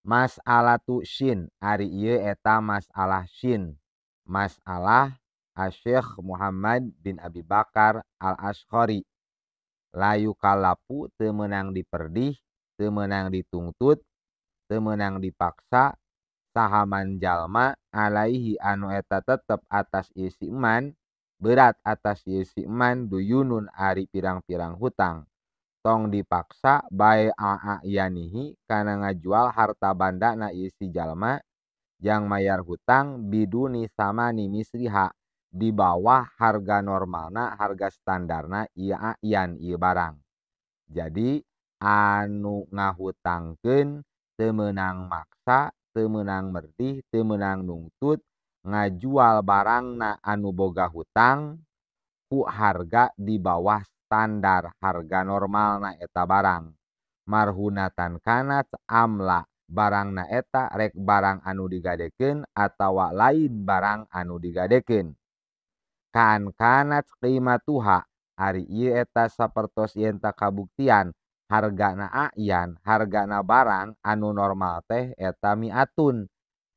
Mas'alatu syin ari ieu eta masalah syin. Masalah Asy-Syaikh Muhammad bin Abi Bakar Al-Asy'ari. Layu kalapu teu meunang diperdih, teu meunang ditungtut, teu meunang dipaksa sahaman jalma alaihi anu eta tetep atas ieu si eman, berat atas ieu si eman duyunun ari pirang-pirang hutang. Tong dipaksa bae a'ayanihi kana ngajual harta bandana ieu si jalma jang mayar hutang biduni samani misliha di bawah harga normalna, harga standarna ieu a'yan ieu barang. Jadi anu ngahutangkeun teu meunang maksa, teu meunang merdih, teu meunang nungtut, ngajual barangna anu boga hutang ku harga di bawah standar harga normalna eta barang. Marhunatan kanat amla barangna eta rek barang anu digadekeun atawa lain barang anu digadekeun. Kan kanat qimatuha ari ieu eta sapertos yen teu kabuktian hargana a'yan, hargana barang anu normal teh eta mi'atun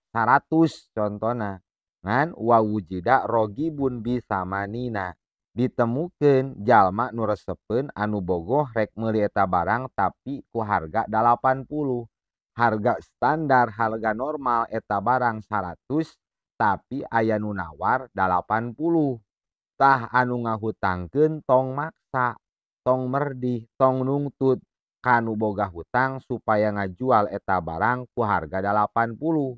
100 contona. Ngan wa wujida rogibun bisamanina. Ditemukeun jalma nu resepeun anu bogoh rek meuli eta barang tapi ku harga 80. Harga standar harga normal eta barang 100 tapi aya nu nawar 80. Tah anu ngahutangkeun tong maksa, tong merdih, tong nungtut kanu boga hutang supaya ngajual eta barang ku harga 80.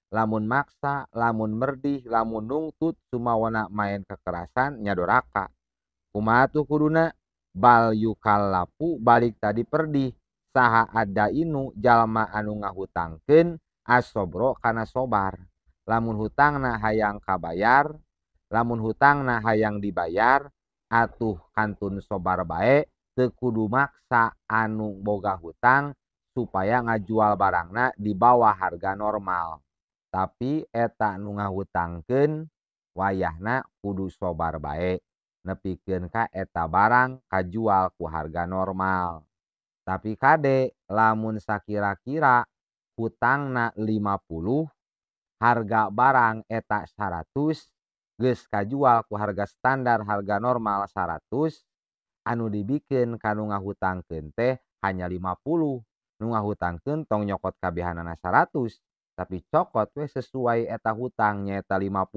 Lamun maksa, lamun merdih, lamun nungtut sumawana main kekerasan nya doraka. Kumaha tuh kuduna? Bal yukallafu balik tadi perdih. Saha ada inu jalma anu ngahutangkeun asobro kana sobar. Lamun hutangna hayang kabayar, lamun hutangna hayang dibayar, atuh kantun sobar bae teu kudu maksa anu boga hutang supaya ngajual barangna di bawah harga normal. Tapi eta nu ngahutangkeun wayahna kudu sobar bae nepikeun ka eta barang kajual ku harga normal. Tapi kade lamun sakira-kira hutangna 50, harga barang eta 100, geus kajual ku harga standar harga normal 100, anu dibikeun kanu ngahutangkeun teh hanya 50. Nu ngahutangkeun tong nyokot kabehanana 100. Tapi cokot we sesuai eta hutang nyaeta 50.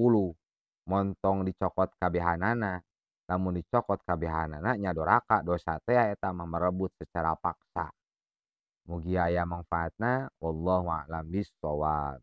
Montong dicokot kabehanana. Lamun dicokot kabehanana nya doraka dosa teh eta mah merebut secara paksa. Mugi aya mangfaatna wallahu a'lam bishawab.